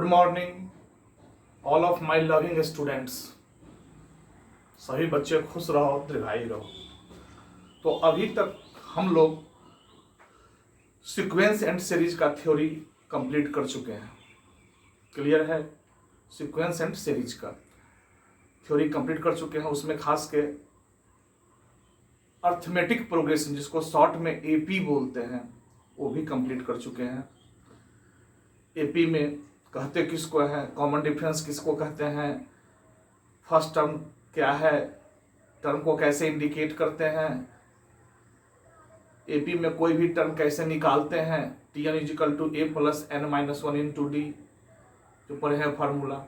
Good morning all of my loving students. सभी बच्चे खुश रहो, दीर्घायु रहो। तो अभी तक हम लोग सीक्वेंस एंड सीरीज का थ्योरी कंप्लीट कर चुके हैं। क्लियर है? सीक्वेंस एंड सीरीज का थ्योरी कंप्लीट कर चुके हैं। उसमें खास के अर्थमेटिक प्रोग्रेशन, जिसको शॉर्ट में एपी बोलते हैं, वो भी कंप्लीट कर चुके हैं। एपी में कहते किसको हैं, कॉमन डिफरेंस किसको कहते हैं, फर्स्ट टर्म क्या है, टर्म को कैसे इंडिकेट करते हैं, एपी में कोई भी टर्म कैसे निकालते हैं, T N equal to A plus N minus one into D जो पढ़े हैं फार्मूला।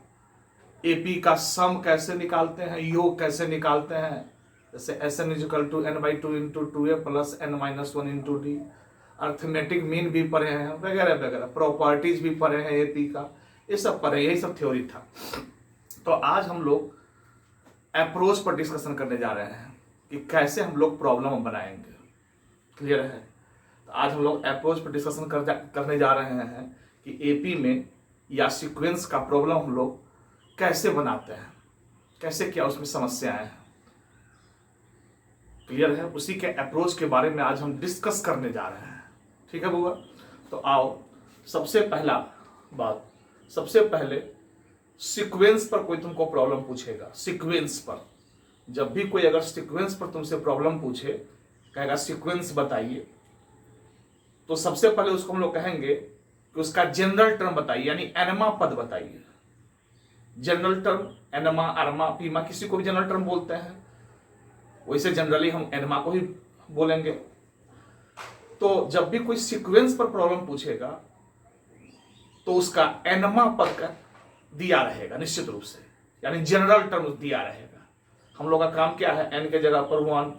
एपी का सम कैसे निकालते हैं, योग कैसे निकालते हैं, जैसे S N equal to N by two into two A plus N minus one into D. Arithmetic mean भी पढ़े हैं वगैरह वगैरह, प्रॉपर्टीज भी पढ़े हैं एपी का, ये सब पढ़े, यही सब थ्योरी था। तो आज हम लोग अप्रोच पर डिस्कशन करने जा रहे हैं कि कैसे हम लोग प्रॉब्लम बनाएंगे। क्लियर है? तो आज हम लोग अप्रोच पर डिस्कशन करने जा रहे हैं कि एपी में या सीक्वेंस का प्रॉब्लम हम लोग कैसे बनाते हैं, कैसे क्या उसमें समस्याएं हैं। क्लियर है? उसी के अप्रोच के बारे में आज हम डिस्कस करने जा रहे हैं। ठीक है बुआ? तो आओ, सबसे पहले सीक्वेंस पर कोई तुमको प्रॉब्लम पूछेगा। सीक्वेंस पर जब भी कोई अगर सीक्वेंस पर तुमसे प्रॉब्लम पूछे, कहेगा सीक्वेंस बताइए, तो सबसे पहले उसको हम लोग कहेंगे कि उसका जनरल टर्म बताइए, यानी एनमा पद बताइए। जनरल टर्म एनमा, अरमा, पीमा, किसी को भी जनरल टर्म बोलते हैं, वैसे जनरली हम एनमा को ही बोलेंगे। तो जब भी कोई सीक्वेंस पर प्रॉब्लम पूछेगा तो उसका एनमा पद का दिया रहेगा निश्चित रूप से, यानी जनरल टर्म दिया रहेगा। हम लोग का काम क्या है, एन के जगह पर 1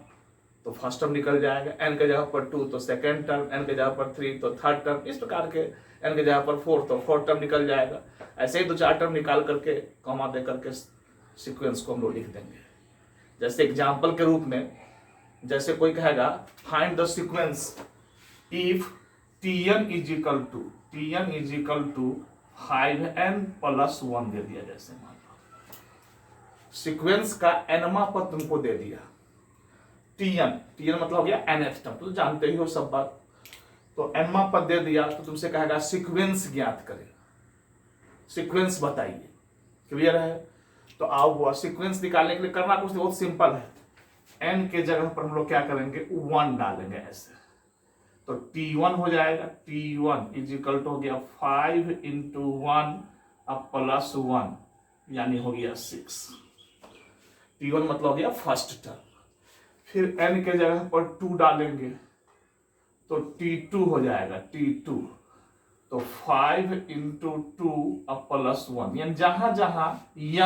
तो फर्स्ट टर्म निकल जाएगा, एन के जगह पर 2 तो सेकेंड टर्म, एन के जगह पर 3 तो थर्ड टर्म, इस प्रकार के, एन के जगह पर 4 तो फोर्थ टर्म निकल जाएगा। ऐसे ही 2-4 टर्म निकाल करके कॉमा दे करके सीक्वेंस को हम लोग लिख देंगे। जैसे एग्जाम्पल के रूप में, जैसे कोई कहेगा find the sequence if tn equal to 5n plus 1 दे दिया। जैसे मान लो सीक्वेंस का एनमा पद तुमको दे दिया, tn मतलब हो गया nth टर्म, तो जानते ही हो सब बात। तो एनमा पद दे दिया तो तुमसे कहेगा सीक्वेंस ज्ञात करें, सीक्वेंस बताइए। क्लियर है? तो आओ हुआ सीक्वेंस निकालने के लिए करना कुछ बहुत सिंपल है। n के जगह पर हम लोग क्या करेंगे, 1 डालेंगे ऐसे, तो T1 हो जाएगा। T1 इजिकल टू हो गया 5 इंटू 1 अब प्लस 1, यानी हो गया 6। T1 मतलब हो गया फर्स्ट टर्म। फिर n के जगह पर 2 डालेंगे तो T2 हो जाएगा। T2 तो 5 इंटू 2 अब प्लस 1, यानी जहां जहां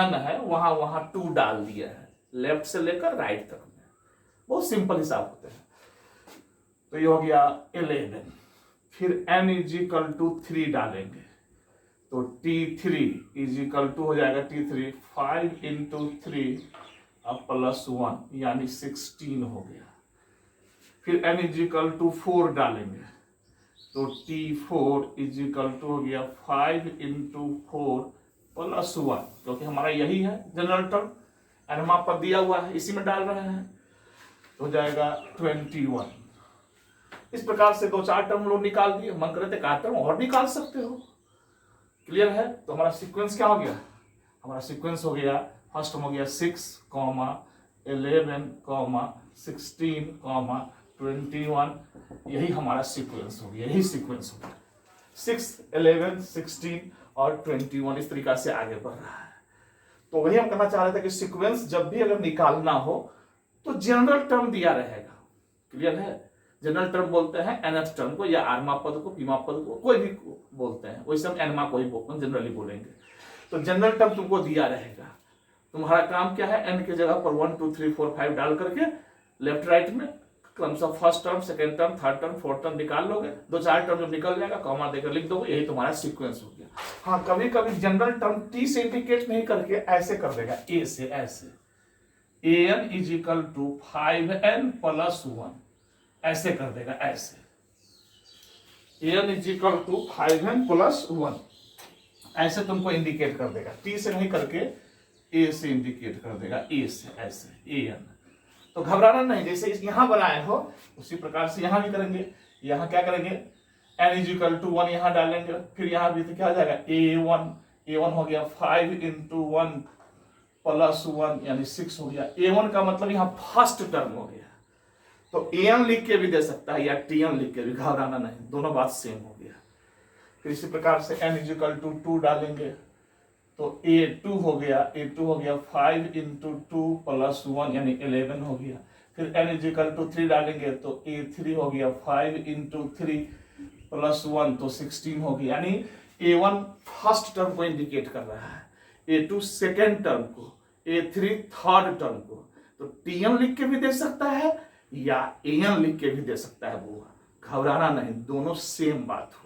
n है वहां वहां 2 डाल दिया है, लेफ्ट से लेकर राइट तक में। बहुत सिंपल हिसाब होते हैं। तो ये हो गया 11। फिर n इजिकल टू 3 डालेंगे तो T3 इजिकल टू हो जाएगा T3 5 इंटू 3 अब प्लस 1, यानी 16 हो गया। फिर n इजिकल टू 4 डालेंगे तो T4 इजिकल टू हो गया 5 इंटू 4 प्लस 1, क्योंकि हमारा यही है जनरल टर्म, एनमा पर दिया हुआ है, इसी में डाल रहे हैं, तो हो जाएगा 21। इस प्रकार से 2-4 टर्म लोग निकाल दिए, मन करे तो 1 टर्म और निकाल सकते हो। क्लियर है? तो हमारा सीक्वेंस क्या हो गया, हमारा सीक्वेंस हो गया, फर्स्ट हो गया 6, 11, 16, 21, यही हमारा सीक्वेंस हो गया, यही सीक्वेंस हो गया। 6, 11, 16 और 21 इस तरीका से आगे बढ़ रहा है। तो वही हम कहना चाह रहे थे कि सीक्वेंस जब भी अगर निकालना हो तो जनरल टर्म दिया रहेगा। क्लियर है? जनरल टर्म बोलते हैं nth टर्म को, या आरमा पद को, पीमा पद को, कोई भी बोलते हैं, वैसे हम एनमा को ही जनरली बोलेंगे। तो जनरल टर्म तुमको दिया रहेगा, तुम्हारा काम क्या है, n के जगह पर 1 2 3 4 5 डाल करके लेफ्ट राइट में क्रमशः first term, second term, third term, fourth term निकाल लोगे। 2-4 टर्म जब निकल जाएगा कॉमा देकर लिख दोगे, यही तुम्हारा सीक्वेंस हो गया। हाँ, कभी कभी जनरल टर्म t से इंडिकेट नहीं करके ऐसे कर देगा, a से, ऐसे an is equal to 5n plus 1 ऐसे कर देगा, ऐसे an is equal to 5n plus 1। ऐसे तुमको इंडिकेट कर देगा, टी से नहीं करके ए से इंडिकेट कर देगा, ए से, ऐसे ए एन। तो घबराना नहीं, जैसे यहां बनाए हो उसी प्रकार से यहां भी करेंगे। यहां क्या करेंगे, एन इज इक्वल टू 1 यहां डालेंगे, फिर यहां भी तो क्या हो जाएगा A1 हो गया 5 इंटू 1 प्लस 1 यानी 6 हो गया। A1 का मतलब यहाँ फर्स्ट टर्म हो गया, तो AN लिख के भी दे सकता है या TN लिख के भी, घबराना नहीं, दोनों बात सेम हो गया। फिर इसी प्रकार से n इज इक्वल टू 2 डालेंगे तो A2 हो गया 5 इंटू 2 प्लस 1 यानी 11 हो गया। फिर n इज इक्वल टू 3 डालेंगे तो A3 हो गया 5 इंटू 3 प्लस 1 तो 16 हो गया। यानी A1 फर्स्ट टर्म को इंडिकेट कर रहा है, A2 सेकेंड टर्म को, A3 थर्ड टर्म को। तो TN लिख के भी दे सकता है या AN लिख के भी दे सकता है। वो घबराना नहीं, दोनों सेम बात हुआ।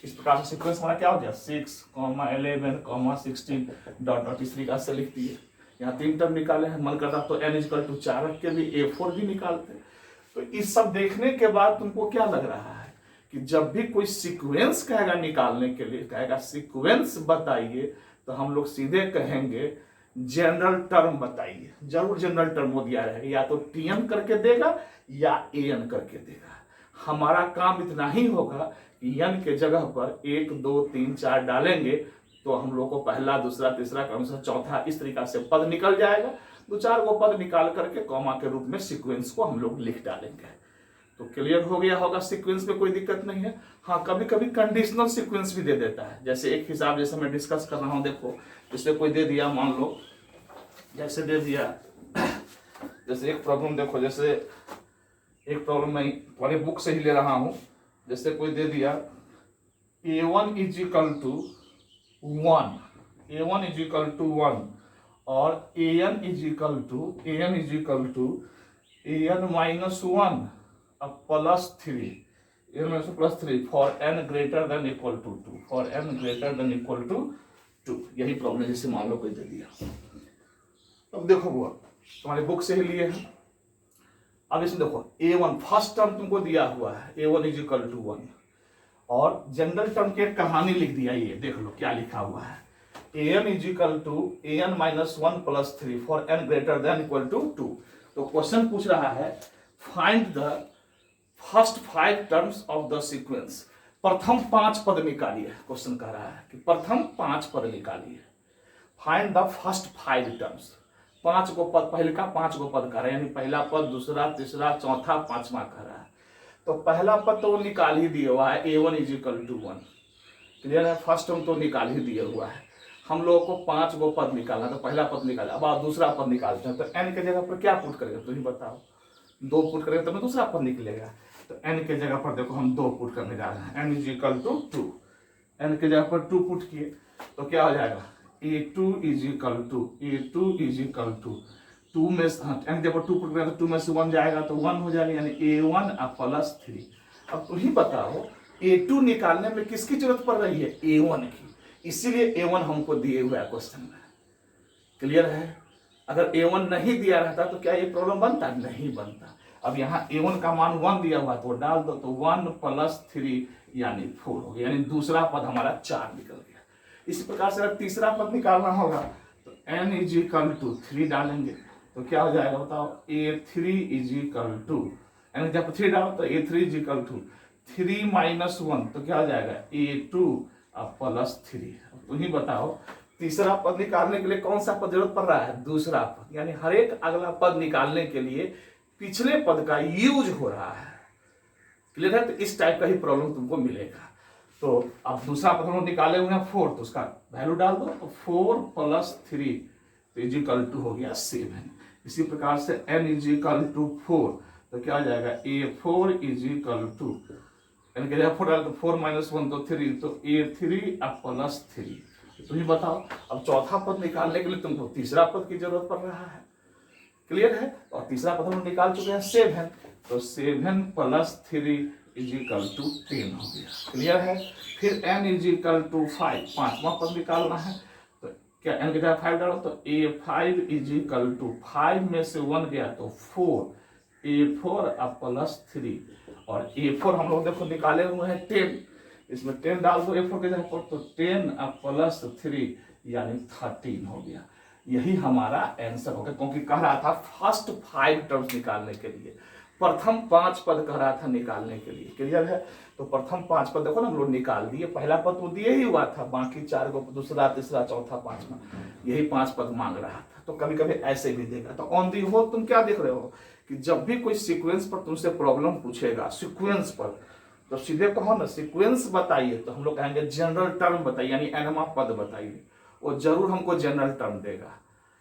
इस प्रकार से सीक्वेंस हमारा क्या हो गया 6, 11, 16 डॉट डॉट इस तरीका से लिख दिए। यहाँ 3 टर्म निकाले हैं, मन करता तो n इक्वल टू 4 रख के भी A4 भी निकालते। तो इस सब देखने के बाद तुमको क्या लग रहा है कि जब भी कोई सीक्वेंस कहेगा निकालने के लिए, कहेगा सीक्वेंस बताइए, तो हम लोग सीधे कहेंगे जनरल टर्म बताइए। जरूर जनरल टर्म वो दिया रहेगा, या तो TN करके देगा या AN करके देगा। हमारा काम इतना ही होगा कि n के जगह पर 1, 2, 3, 4 डालेंगे तो हम लोग को पहला, दूसरा, तीसरा, क्रमशः चौथा इस तरीका से पद निकल जाएगा। 2-4 को पद निकाल करके कॉमा के रूप में सीक्वेंस को हम लोग लिख डालेंगे। तो क्लियर हो गया होगा, सीक्वेंस में कोई दिक्कत नहीं है। हाँ, कभी कभी कंडीशनल सीक्वेंस भी दे देता है। जैसे एक हिसाब जैसे मैं डिस्कस कर रहा हूँ, देखो इसमें कोई दे दिया, मान लो जैसे दे दिया, जैसे एक प्रॉब्लम देखो, जैसे एक प्रॉब्लम मैं तुम्हारे बुक से ही ले रहा हूँ। जैसे कोई दे दिया A1 is equal to 1, A1 is equal to 1 और AN is equal to AN minus 1 अब plus 3, AN minus plus 3 for n greater than equal to 2, for n greater than equal to 2। यही प्रॉब्लम जैसे मान लो कोई दे दिया। अब देखो वो तुम्हारे बुक से ही लिए हैं। अब इसमें देखो A1 फर्स्ट टर्म तुमको दिया हुआ है, A1 इज इक्वल टू 1 और जनरल टर्म की एक कहानी लिख दिया। ये देख लो क्या लिखा हुआ है, AN is equal to AN minus 1 plus 3 for n greater than equal to 2। तो क्वेश्चन पूछ रहा है find the first 5 terms of the sequence. प्रथम 5 पद निकालिए। क्वेश्चन कह रहा है कि प्रथम 5 पद निकालिए। Find the first 5 terms. 5 गो पद, पहले का 5 गो पद कह रहा है, यानी पहला पद, दूसरा, तीसरा, चौथा, 5वां कह रहा है। तो पहला पद तो निकाल ही दिया हुआ है, A1 is equal to 1। Clear है, फर्स्ट टर्म तो निकाल ही दिया हुआ है। हम लोगों को 5 गो पद निकालना, तो पहला पद निकाला, अब आप दूसरा पद निकालते हैं। तो n के जगह पर क्या पुट करेंगे, तुम ही बताओ। 2 पुट करेंगे तब दूसरा पद निकलेगा। तो n के जगह पर देखो हम 2 पुट करने जा रहे हैं, n is equal to 2। n के जगह पर 2 पुट किए तो क्या हो जाएगा, A2 इज इक्वल टू 2 में n के ऊपर 2 पुट करें तो 2 में से 1 जाएगा तो 1 हो जाएगा, यानी A1 प्लस 3। अब तुम ही बताओ A2 निकालने में किसकी जरूरत पड़ रही है, A1 की। इसीलिए A1 हमको दिए हुआ है क्वेश्चन में। क्लियर है, अगर A1 नहीं दिया रहता तो क्या ये प्रॉब्लम बनता, नहीं बनता। अब यहाँ A1 का मान 1 दिया हुआ तो डाल दो, तो 1 प्लस 3 यानी 4 हो गया, यानी दूसरा पद हमारा 4 निकल गया। इसी प्रकार से अगर तीसरा पद निकालना होगा तो n इज इक्वल टू 3 डालेंगे तो क्या हो जाएगा बताओ, A3 is equal to, n जब 3 डालो तो A3 is equal to 3 minus 1 तो क्या हो जाएगा A2 प्लस 3। तुम ही बताओ तीसरा पद निकालने के लिए कौन सा पद जरूरत पड़ रहा है, दूसरा पद। यानी हर एक अगला पद निकालने के लिए पिछले पद का यूज हो रहा है। क्लियर है, तो इस टाइप का ही प्रॉब्लम तुमको मिलेगा। तो अब दूसरा पद हम निकाले हुए हैं 4, तो उसका वैल्यू डाल दो, तो 4 प्लस 3 तो इज इक्वल टू हो गया 7। इसी प्रकार से n इज इक्वल टू 4 तो क्या हो जाएगा, A4 is equal to, n के जगह 4 डाल तो 4 माइनस 1 तो 3, तो A3 प्लस 3। तो ये बताओ अब चौथा पद निकालने के लिए तुमको तीसरा पद की जरूरत पड़ रहा है। क्लियर है, और तीसरा पद हम निकाल चुके हैं 7, तो 7 प्लस 3 इज इक्वल टू 10 हो गया। क्लियर है, फिर n इज इक्वल टू 5, 5वां पद निकालना है। तो क्या n की जगह 5 डालो तो A5 इज इक्वल टू 5 में से 1 गया तो 4, A4 प्लस 3 और A4 हम लोग देखो निकाले हुए हैं 10। इसमें 10 डाल दो A4 के जगह पर, तो 10 प्लस 3 यानी 13 हो गया। यही हमारा आंसर हो गया, क्योंकि कह रहा था फर्स्ट 5 टर्म्स निकालने के लिए, प्रथम 5 पद कह रहा था निकालने के लिए। क्लियर है? तो प्रथम 5 पद देखो ना हम लोग निकाल दिए, पहला पद तो दिए ही हुआ था, बाकी 4 को दूसरा तीसरा चौथा पांचवा, यही 5 पद मांग रहा था। तो कभी कभी ऐसे भी देगा। तो ऑन दी होल तुम क्या देख रहे हो कि जब भी कोई सीक्वेंस पर तुमसे प्रॉब्लम पूछेगा, सीक्वेंस पर, तो सीधे कहो ना सीक्वेंस बताइए, तो हम लोग कहेंगे जनरल टर्म बताइए, यानी एनमा पद बताइए, वो जरूर हमको जनरल टर्म देगा।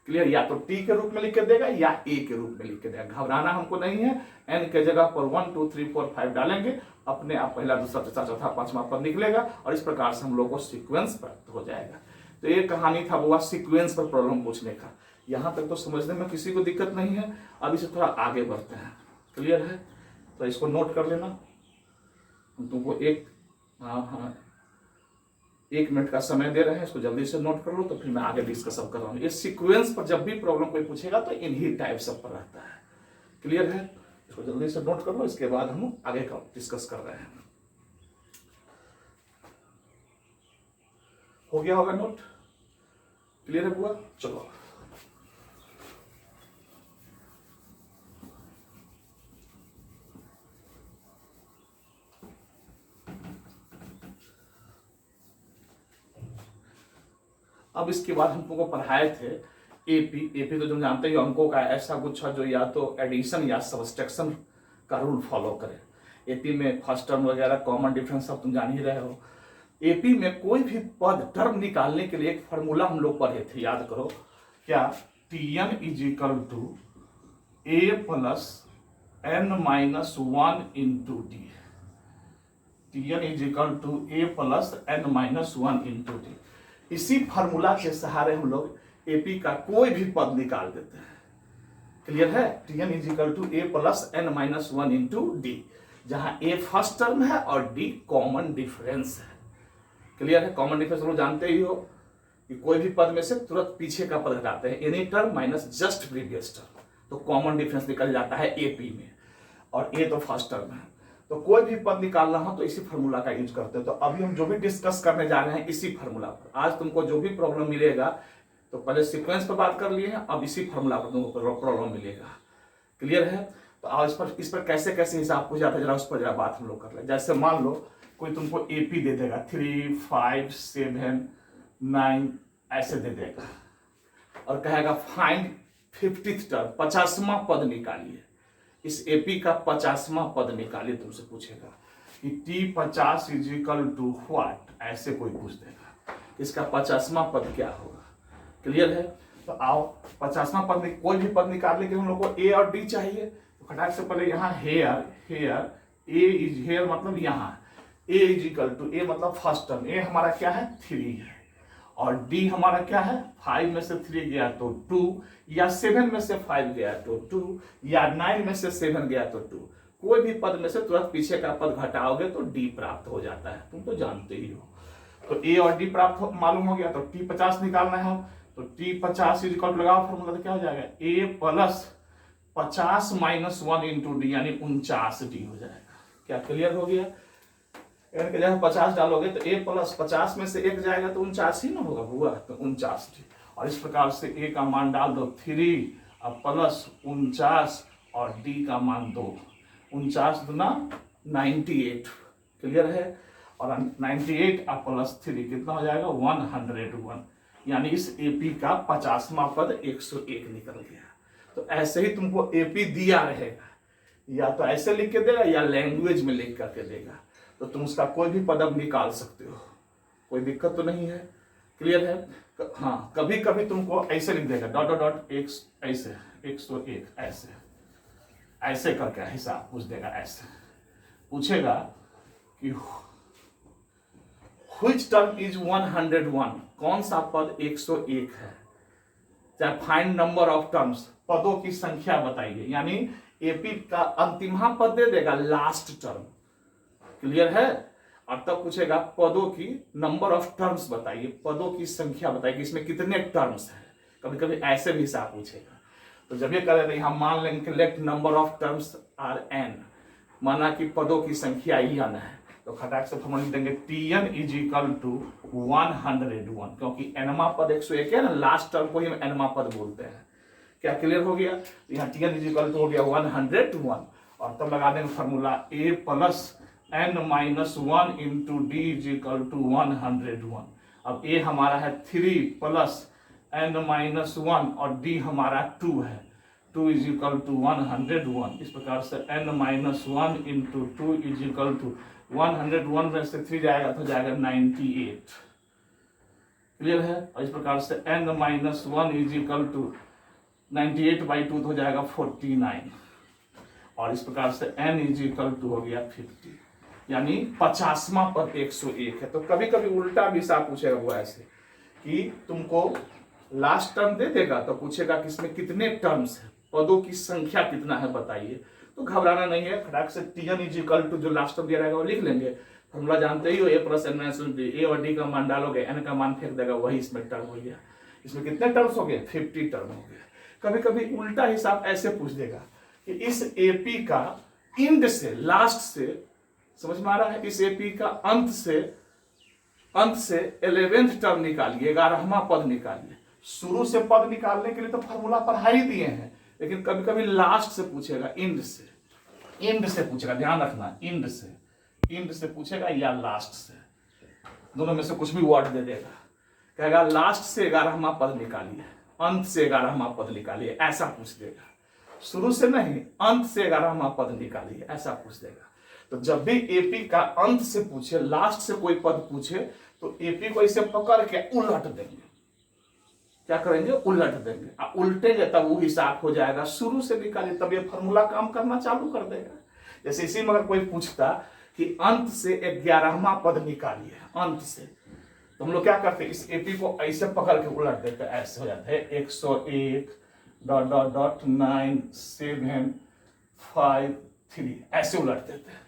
क्लियर? या तो टी के रूप में लिख के देगा या ए के रूप में लिख के देगा, घबराना हमको नहीं है। एन के जगह पर 1 2 3 4 5 डालेंगे, अपने आप पहला दूसरा तीसरा चौथा पांचवा पद निकलेगा, और इस प्रकार से हम लोग को सीक्वेंस प्राप्त हो जाएगा। तो ये कहानी था वो सीक्वेंस पर प्रॉब्लम पूछने का। यहां तक तो समझने में किसी को दिक्कत नहीं है। अब इसे थोड़ा आगे बढ़ते हैं। क्लियर है? तो इसको नोट कर लेना। हम तुमको एक मिनट का समय दे रहे हैं, इसको जल्दी से नोट कर लो, तो फिर मैं आगे डिस्कस कर रहा हूँ। इस सीक्वेंस पर जब भी प्रॉब्लम कोई पूछेगा तो इन्हीं टाइप सब पर रहता है। क्लियर है? इसको जल्दी से नोट कर लो, इसके बाद हम आगे का डिस्कस कर रहे हैं। हो गया होगा नोट? क्लियर है बुआ? चलो अब इसके बाद हम तुमको पढ़ाए थे एपी तो तुम जानते ही अंकों का ऐसा गुच्छा जो या तो एडिशन या सब्सट्रैक्शन का रूल फॉलो करे। एपी में फर्स्ट टर्म वगैरह कॉमन डिफरेंस सब तुम जान ही रहे हो। एपी में कोई भी पद टर्म निकालने के लिए एक फॉर्मूला हम लोग पढ़े थे, याद करो क्या? Tn is equal to A plus N minus 1 into D. Tn is equal to A plus N minus 1 into D. इसी फार्मूला के सहारे हम लोग एपी का कोई भी पद निकाल देते हैं। क्लियर है? Tn is equal to A plus N minus 1 into D, जहां ए फर्स्ट टर्म है और डी कॉमन डिफरेंस है। क्लियर है? कॉमन डिफरेंस लोग जानते ही हो कि कोई भी पद में से तुरंत पीछे का पद हटाते हैं, any term minus just previous term, तो कॉमन डिफरेंस निकल जाता है एपी में, और ए तो फर्स्ट टर्म है। तो कोई भी पद निकालना हो तो इसी फार्मूला का यूज करते हैं। तो अभी हम जो भी डिस्कस करने जा रहे हैं इसी फार्मूला पर। आज तुमको जो भी प्रॉब्लम मिलेगा, तो पहले सीक्वेंस पर बात कर लिए हैं, अब इसी फार्मूला पर तुमको प्रॉब्लम मिलेगा। क्लियर है? तो आज इस पर कैसे कैसे हिसाब पूछ जाता है, जरा उस पर जरा बात हम लोग कर ले। जैसे मान लो कोई तुमको एपी दे देगा 3 5 7 9 ऐसे दे देगा, और कहेगा फाइंड 50th टर्म, 50वां पद निकालिए। इस एपी का 50वां पद निकालिए, तुमसे पूछेगा कि T50 is equal to what, ऐसे कोई पूछ देगा। इसका 50वां पद क्या होगा? क्लियर है? तो आओ 50वां पद, कोई भी पद निकालने के हम लोग को ए और डी चाहिए। तो फटाक से पहले यहाँ हेयर ए इज हेयर मतलब यहाँ ए इज इक्वल टू ए मतलब फर्स्ट टर्म, ए हमारा क्या है 3 है, और डी हमारा क्या है 5 में से 3 गया तो 2, या 7 में से 5 गया तो 2, या 9 में से 7 गया तो 2। कोई भी पद में से तुरंत पीछे का पद घटाओगे तो डी प्राप्त हो जाता है, तुम तो जानते ही हो। तो ए और डी प्राप्त मालूम हो गया, तो T50 निकालना है हम। तो T50 इज इक्वल टू लगाओ फॉर्मूला, तो क्या हो जाएगा ए प्लस 50 माइनस 1 इंटू डी, यानी 49 डी हो जाएगा। क्या क्लियर हो गया? एन के जगह 50 डालोगे तो ए प्लस 50 में से 1 जाएगा तो 49 ही ना होगा बुआ, तो 49 डी। और इस प्रकार से ए का मान डाल दो 3 और प्लस 49 और डी का मान 2, 49 दूना 98। क्लियर है? और 98 और प्लस 3 कितना हो जाएगा 101, यानी इस एपी का 50वां पद 101 निकल गया। तो ऐसे ही तुमको एपी दिया रहेगा, या तो ऐसे लिख के देगा या लैंग्वेज में लिख करके देगा, तो तुम उसका कोई भी पद अब निकाल सकते हो, कोई दिक्कत तो नहीं है। क्लियर है? हाँ, कभी कभी तुमको ऐसे लिख देगा डॉट डॉट डॉट एक्स, ऐसे 101 ऐसे ऐसे करके हिसाब पूछ देगा। ऐसे पूछेगा कि व्हिच टर्म इज 101, कौन सा पद 101 है। चाहे फाइंड नंबर ऑफ टर्म्स, पदों की संख्या बताइए, यानी एपी का अंतिम पद दे देगा लास्ट टर्म। क्लियर है? और तब पूछेगा पदों की नंबर ऑफ टर्म्स बताइए, पदों की संख्या बताइए कि इसमें कितने टर्म्स हैं। कभी कभी ऐसे भी हिसाब पूछेगा। तो जब ये करें हम मान लेंगे let number of terms are n, माना कि पदों की संख्या n है, तो खटाक से फॉर्मूला लिख देंगे Tn इज इक्वल टू 101, क्योंकि एनमा पद 101 है ना, लास्ट टर्म को ही हम एनमा पद बोलते हैं। क्या क्लियर हो गया? यहाँ Tn इज इक्वल टू हो गया 101, और तब लगा देंगे formula a plus n minus 1 into D is equal to 101। अब a हमारा है 3 प्लस n माइनस 1 और d हमारा 2 है, 2 इज इक्वल टू 101। इस प्रकार से n minus 1 into 2 is equal to 101 में से 3 जाएगा तो जाएगा 98। क्लियर है? और इस प्रकार से n minus 1 is equal to 98 by 2 हो जाएगा 49, और इस प्रकार से n इज इक्वल टू हो गया 50, यानी 50वां पद 101 है। तो कभी कभी उल्टा भी हिसाब पूछेगा वो ऐसे कि तुमको लास्ट टर्म दे देगा तो पूछेगा कि इसमें कितने टर्म्स है, पदों की संख्या कितना है बताइए। तो घबराना नहीं है, खटाक से Tn इज इक्वल टू जो लास्ट टर्म दिया रहेगा वो लिख लेंगे। फॉर्मूला जानते ही हो, a plus n minus a और d का मान डालोगे, n का मान फेंक देगा, वही इसमें टर्म हो गया। इसमें कितने टर्म्स हो गए? 50 टर्म हो गए। कभी कभी उल्टा हिसाब ऐसे पूछ देगा कि इस एपी का इंड से, लास्ट से, समझ में आ रहा है, इस एपी का अंत से 11th टर्म निकालिए, 11वां पद निकालिए। शुरू से पद निकालने के लिए तो फॉर्मूला पढ़ा ही दिए हैं, लेकिन कभी कभी लास्ट से पूछेगा, इंड से पूछेगा, ध्यान रखना, इंड से पूछेगा या लास्ट से, दोनों में से कुछ भी वर्ड दे देगा। कहेगा लास्ट से 11वां पद निकालिए, अंत से 11वां पद निकालिए, ऐसा पूछ देगा। शुरू से नहीं, अंत से 11वां पद निकालिए, ऐसा पूछ देगा। तो जब भी एपी का अंत से पूछे, लास्ट से कोई पद पूछे, तो एपी को इसे पकड़ के उलट देंगे। क्या करेंगे? उलट देंगे। उल्टेंगे तब वो हिसाब हो जाएगा। शुरू से निकालिए तब ये फॉर्मूला काम करना चालू कर देगा। जैसे इसी में अगर कोई पूछता कि अंत से 11वां पद निकालिए, अंत से, तो हम लोग क्या करते हैं, इस एपी को ऐसे पकड़ के उलट देते हैं, ऐसे हो जाता है 101.975 ऐसे उलट देते हैं।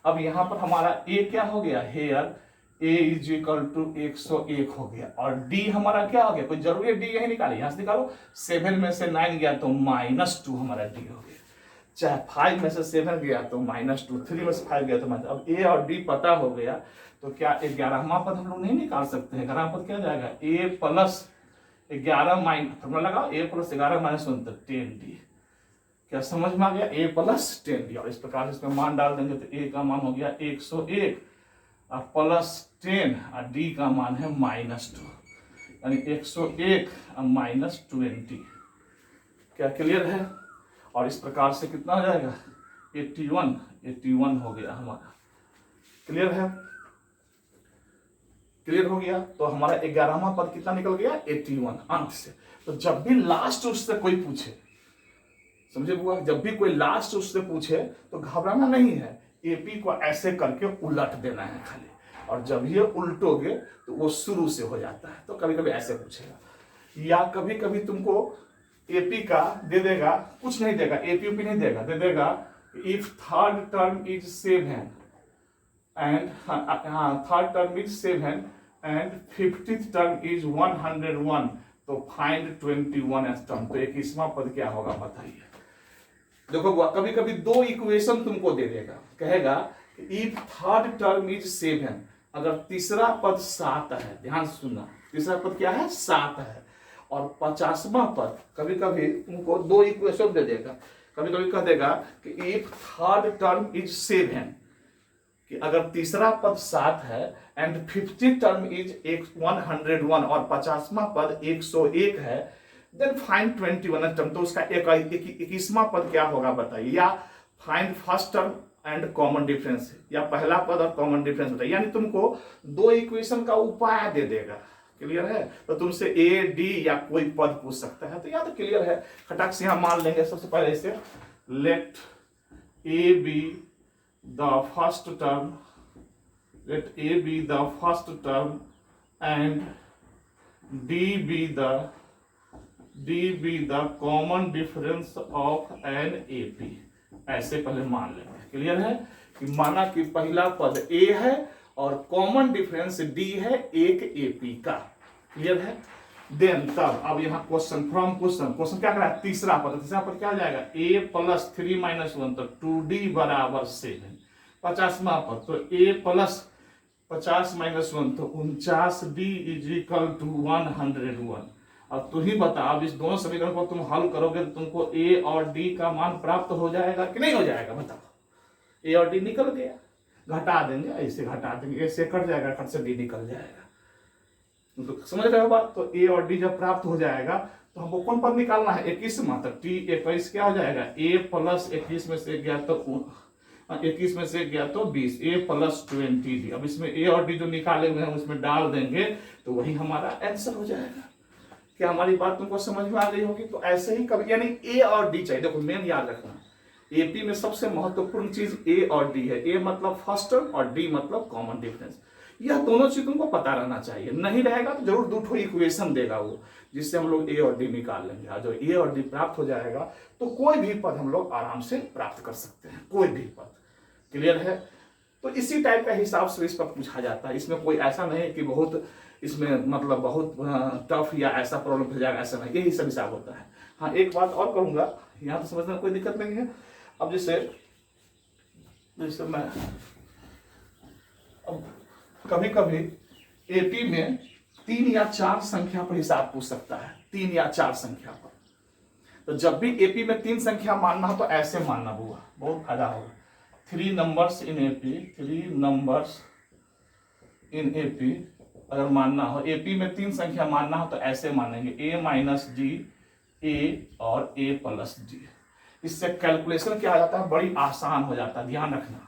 अब यहां पर हमारा ए क्या हो गया? Here A is equal to 101 हो गया, और डी हमारा क्या हो गया? कोई जरूरी है डी यही निकाले, यहां से निकालो। 7 में से 9 गया तो -2 हमारा डी हो गया, चाहे 5 में से 7 गया तो -2, 3 में से 5 गया तो -। अब ए और डी पता हो गया तो क्या 11वां पद हम लोग नहीं निकाल सकते हैं? 11वां पद क्या जाएगा? a प्लस 11 माइनस, फॉर्मूला लगाओ, a प्लस 11 माइनस 1 तो 10d। क्या समझ में आ गया? a प्लस 10d, और इस प्रकार से इसमें मान डाल देंगे तो a का मान हो गया 101 और प्लस 10 और d का मान है -2, यानी 101 और -20। क्या क्लियर है? और इस प्रकार से कितना हो जाएगा? 81 हो गया हमारा। क्लियर है? क्लियर हो गया। तो हमारा 11वां पद कितना निकल गया? 81 अंत से। तो जब भी लास्ट उससे कोई पूछे, समझे बुआ, जब भी कोई लास्ट उससे पूछे तो घबराना नहीं है, एपी को ऐसे करके उलट देना है खाली, और जब ये उल्टोगे तो वो शुरू से हो जाता है। तो कभी कभी ऐसे पूछेगा, या कभी कभी तुमको एपी का दे देगा, कुछ नहीं देगा, एपी नहीं देगा, दे देगा if third term is 7 and third term is 7 and 50th term is 101, तो find 21 as term। तो 21वां पद क्या होगा बताइए? देखो कभी कभी दो इक्वेशन तुमको दे देगा, कहेगा इफ थर्ड टर्म इज 7, अगर तीसरा पद 7 है, ध्यान सुनना, तीसरा पद क्या है? 7 है, और 50वां पद कभी कभी तुमको दो इक्वेशन दे देगा। कभी कभी कह देगा कि इफ थर्ड टर्म इज 7, कि अगर तीसरा पद 7 है एंड 50 टर्म इज 101 और 50वां पद 101 है, देन फाइंड 21 टर्म। तो उसका 21वां पद क्या होगा बताइए? या find first term and common difference, या पहला पद और कॉमन डिफरेंस बताइए। यानी तुमको दो इक्वेशन का उपाय दे देगा। क्लियर है? तो तुमसे ए डी या कोई पद पूछ सकता है। तो या तो क्लियर है, खटाक से यहां मान लेंगे। सबसे पहले इसे let A be the first term, let a be the first term and d be the common difference of an AP, ऐसे पहले मान लेंगे। क्लियर है? कि माना कि पहला पद a है और कॉमन डिफरेंस d है एक AP का। क्लियर है? देन तब अब यहाँ क्वेश्चन फ्रॉम क्वेश्चन क्या करा? तीसरा पद क्या हो जाएगा? a प्लस 3 - 1 तो 2d बराबर 7। 50वां पर, तो a प्लस 50 माइनस 1 तो 49d इज इक्वल टू 101। अब तू ही बता, अब इस दोनों समीकरण को तुम हल करोगे तो तुमको a और d का मान प्राप्त हो जाएगा कि नहीं हो जाएगा, बताओ। a और d निकल गया, घटा देंगे, ऐसे घटा देंगे, ऐसे कट जाएगा, कट से d निकल जाएगा। तो समझ रहे हो बात। तो a और d जब प्राप्त हो जाएगा तो हमको कौन पद निकालना है, 21 मतलब t 21 क्या हो जाएगा, a प्लस 21 में से गया तो 21 में से गया तो 20, a प्लस 20d। अब इसमें a और d जो निकाले हुए हैं उसमें डाल देंगे तो वही हमारा आंसर हो जाएगा। क्या हमारी बात तुमको समझ में आ गई होगी। तो ऐसे ही कभी, यानी a और d चाहिए। देखो मेन याद रखना, एपी में सबसे महत्वपूर्ण चीज a और d है। a मतलब फर्स्ट टर्म और d मतलब कॉमन डिफरेंस। यह दोनों चीज तुमको पता रहना चाहिए, नहीं रहेगा तो जरूर दो ठो इक्वेशन देगा वो, जिससे हम लोग a और d निकाल लेंगे। और जो a और d प्राप्त हो जाएगा तो कोई भी पद हम लोग आराम से प्राप्त कर सकते हैं, कोई भी पद। क्लियर है। तो इसी टाइप का हिसाब से इस पर पूछा जाता है। इसमें कोई ऐसा नहीं है कि बहुत इसमें मतलब बहुत टफ या ऐसा प्रॉब्लम हो जाएगा, ऐसा नहीं, यही सब हिसाब होता है। हाँ एक बात और करूंगा, यहाँ तो समझने में कोई दिक्कत नहीं है। अब जैसे मैं अब कभी कभी एपी में 3 या 4 संख्या पर हिसाब पूछ सकता है, 3 या 4 संख्या पर। तो जब भी एपी में 3 संख्या मानना हो तो ऐसे मानना बुआ, बहुत फायदा होगा। 3 numbers in AP, 3 numbers in AP अगर मानना हो, एपी में 3 संख्या मानना हो तो ऐसे मानेंगे, a माइनस डी, ए और a प्लस डी। इससे कैलकुलेशन क्या आ जाता है, बड़ी आसान हो जाता है। ध्यान रखना,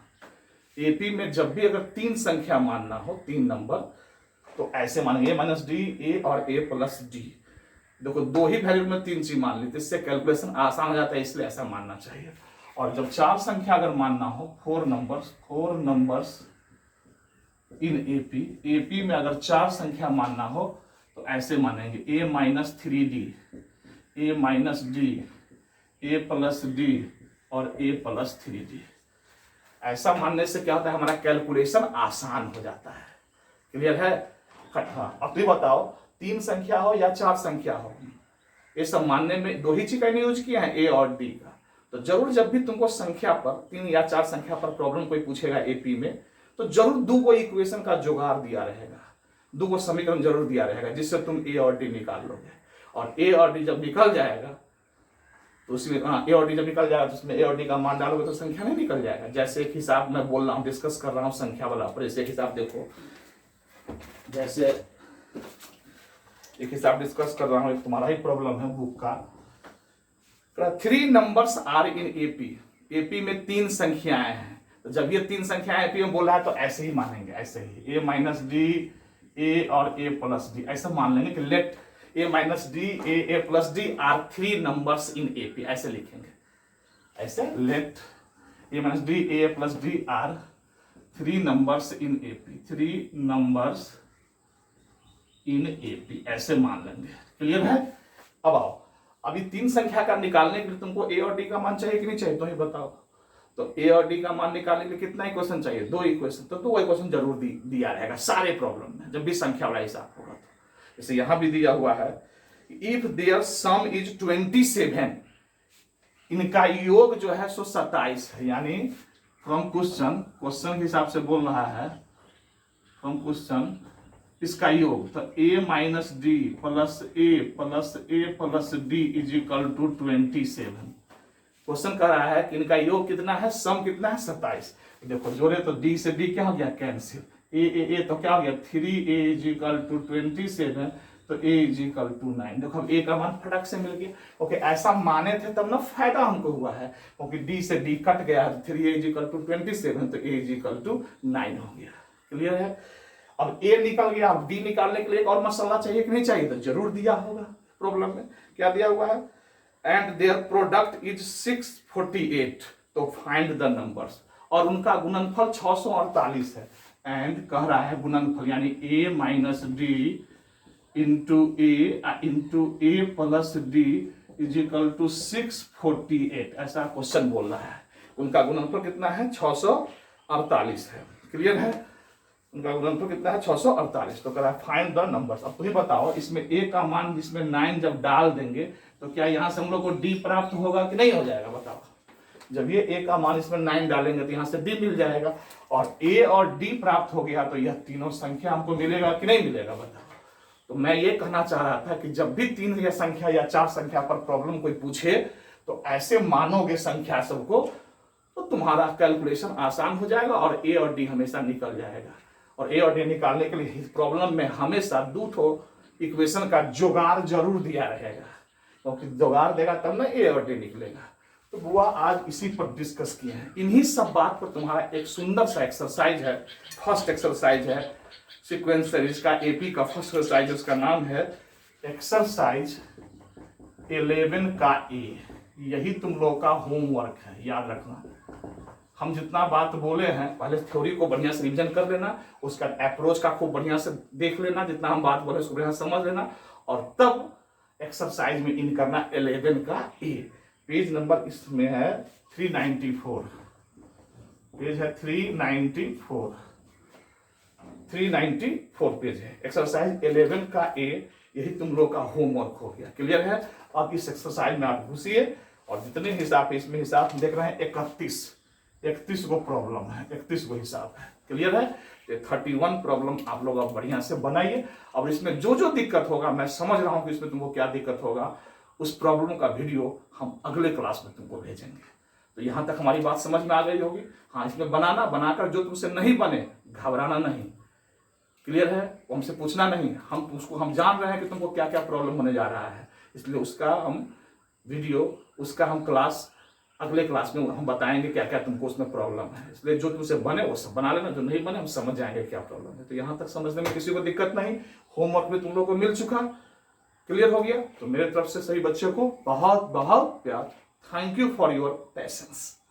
एपी में जब भी अगर 3 संख्या मानना हो, 3 नंबर, तो ऐसे मानेंगे a माइनस डी, ए और a प्लस डी। देखो दो ही वैल्यू में 3 चीज मान ली, तो इससे कैलकुलेशन आसान हो जाता है, इसलिए ऐसा मानना चाहिए। और जब 4 संख्या अगर मानना हो, 4 नंबर्स इन एपी, एपी में अगर 4 संख्या मानना हो तो ऐसे मानेंगे, a minus 3d, a minus D, a plus D और a प्लस 3d। ऐसा मानने से क्या होता है, हमारा कैलकुलेशन आसान हो जाता है। क्लियर है। हाँ अब तो बताओ, 3 संख्या हो या 4 संख्या हो, ये सब मानने में दो ही चीज का यूज किया है, a और d का। तो जरूर जब भी तुमको संख्या पर 3 या 4 संख्या पर प्रॉब्लम कोई पूछेगा एपी में, तो जरूर 2 इक्वेशन का जुगाड़ दिया रहेगा, 2 समीकरण जरूर दिया रहेगा, जिससे तुम a और d निकाल लोगे। और a और d जब निकल जाएगा तो उसमें a और d जब निकल जाएगा तो उसमें a और d का मान डालोगे तो संख्या नहीं निकल जाएगा। जैसे एक हिसाब मैं बोल रहा हूँ, डिस्कस कर रहा हूँ संख्या वाला पर, ऐसे हिसाब देखो, जैसे एक हिसाब डिस्कस कर रहा हूँ, एक तुम्हारा ही प्रॉब्लम है बुक का। 3 numbers are in AP, AP में 3 संख्याएं हैं। तो जब ये 3 संख्याएं एपी में बोल रहा है तो ऐसे ही मानेंगे, ऐसे ही a माइनस डी, ए और a प्लस डी, ऐसा मान लेंगे कि let a minus D, A plus D are 3 numbers in AP, ऐसे लिखेंगे, ऐसे let a minus D, A plus D are 3 numbers in AP, 3 numbers in AP, ऐसे मान लेंगे। क्लियर है। अब आओ, अभी 3 संख्या का निकालने के लिए तुमको a और d का मान चाहिए कि नहीं चाहिए, तो ही बताओ। तो a और d का मान निकालने के लिए कितना इक्वेशन चाहिए, 2 इक्वेशन। तो 2 इक्वेशन जरूर दिया रहेगा सारे प्रॉब्लम में, जब भी संख्या वाला हिसाब होगा। तो जैसे यहां भी दिया हुआ है, इफ देयर सम इज 27, इनका योग जो है सो 27 है। यानी फ्रॉम क्वेश्चन के हिसाब से बोल रहा है, फ्रॉम क्वेश्चन इसका योग, तो a minus D plus A plus D is equal to 27। Question कह रहा है कि इनका योग कितना है, सम कितना है, 27। देखो जोड़े तो d से d क्या हो गया, कैंसिल, ए तो क्या हो गया, 3a इज इक्वल टू 27, तो a इज इक्वल टू 9। देखो अब a का मान फटक से मिल गया। ओके ऐसा माने थे तब ना फायदा हमको हुआ है, क्योंकि d से d कट गया, 3a इज इक्वल टू 27, तो a इज इक्वल टू 9 हो गया। क्लियर है। अब a निकल गया, अब d निकालने के लिए एक और मसला चाहिए कि नहीं चाहिए, तो जरूर दिया होगा प्रॉब्लम में। क्या दिया हुआ है, एंड देयर प्रोडक्ट इज 648, तो फाइंड द नंबर्स। और उनका गुणनफल 648 है। एंड कह रहा है गुणनफल, यानी a minus D into A plus D is equal to 648, ऐसा क्वेश्चन बोल रहा है। उनका गुणनफल कितना है, 648 है। क्लियर है। उनका गुणनफल कितना है, 648। तो कह रहा है फाइंड द नंबर्स। अब तुम ही बताओ, इसमें a का मान जिसमें 9 जब डाल देंगे तो क्या यहां से हम लोग को d प्राप्त होगा कि नहीं हो जाएगा, बताओ। जब ये ए का मान इसमें 9 डालेंगे तो यहाँ से डी मिल जाएगा, और ए और डी प्राप्त हो गया तो यह तीनों संख्या हमको मिलेगा कि नहीं मिलेगा बताओ। तो मैं ये कहना चाह रहा था कि जब भी 3 या संख्या या 4 संख्या पर प्रॉब्लम कोई पूछे तो ऐसे मानोगे संख्या सबको, तो तुम्हारा कैलकुलेशन आसान हो जाएगा और ए और डी हमेशा निकल जाएगा। और ए और डी निकालने के लिए प्रॉब्लम में हमेशा 2 ठो इक्वेशन का जुगाड़ जरूर दिया रहेगा, क्योंकि जुगाड़ देगा तब ना ए और डी निकलेगा। तो बुआ आज इसी पर डिस्कस किए हैं, इन्हीं सब बात पर तुम्हारा एक सुंदर सा एक्सरसाइज है। फर्स्ट एक्सरसाइज है सीक्वेंस सीरीज का, एपी का फर्स्ट एक्सरसाइज, उसका नाम है एक्सरसाइज 11 का ए। यही तुम लोग का होमवर्क है, याद रखना। हम जितना बात बोले हैं पहले थ्योरी को बढ़िया से रिवीजन कर लेना, उसका अप्रोच का खूब बढ़िया से देख लेना, जितना हम बात बोले उसको बढ़िया समझ लेना, और तब एक्सरसाइज में इन करना 11 का ए। पेज नंबर इसमें है 394, पेज है 394 पेज है, एक्सरसाइज 11 का ए। यही तुम लोग का होमवर्क हो गया, क्लियर है। अब इस एक्सरसाइज में आप घुसिए और जितने हिसाब है इसमें हिसाब देख रहे हैं 31 को प्रॉब्लम है, 31 को हिसाब है, क्लियर है। 31 प्रॉब्लम आप लोग अब बढ़िया से बनाइए। और इसमें जो जो दिक्कत होगा, मैं समझ रहा हूं कि इसमें तुमको क्या दिक्कत होगा, उस प्रॉब्लम का वीडियो हम अगले क्लास में तुमको भेजेंगे। तो यहां तक हमारी बात समझ में आ गई होगी। हाँ, इसमें बनाकर जो तुमसे नहीं बने घबराना नहीं, क्लियर है। वो हमसे पूछना नहीं, हम जान रहे हैं कि तुमको क्या क्या प्रॉब्लम होने जा रहा है, इसलिए उसका हम वीडियो, उसका हम क्लास अगले क्लास में हम बताएंगे क्या क्या तुमको उसमें प्रॉब्लम है। इसलिए जो तुमसे बने वो सब बना लेना, जो नहीं बने हम समझ जाएंगे क्या प्रॉब्लम है। तो यहाँ तक समझने में किसी को दिक्कत नहीं, होमवर्क भी तुम लोग को मिल चुका, क्लियर हो गया। तो मेरे तरफ से सभी बच्चों को बहुत बहुत प्यार। Thank you for your patience.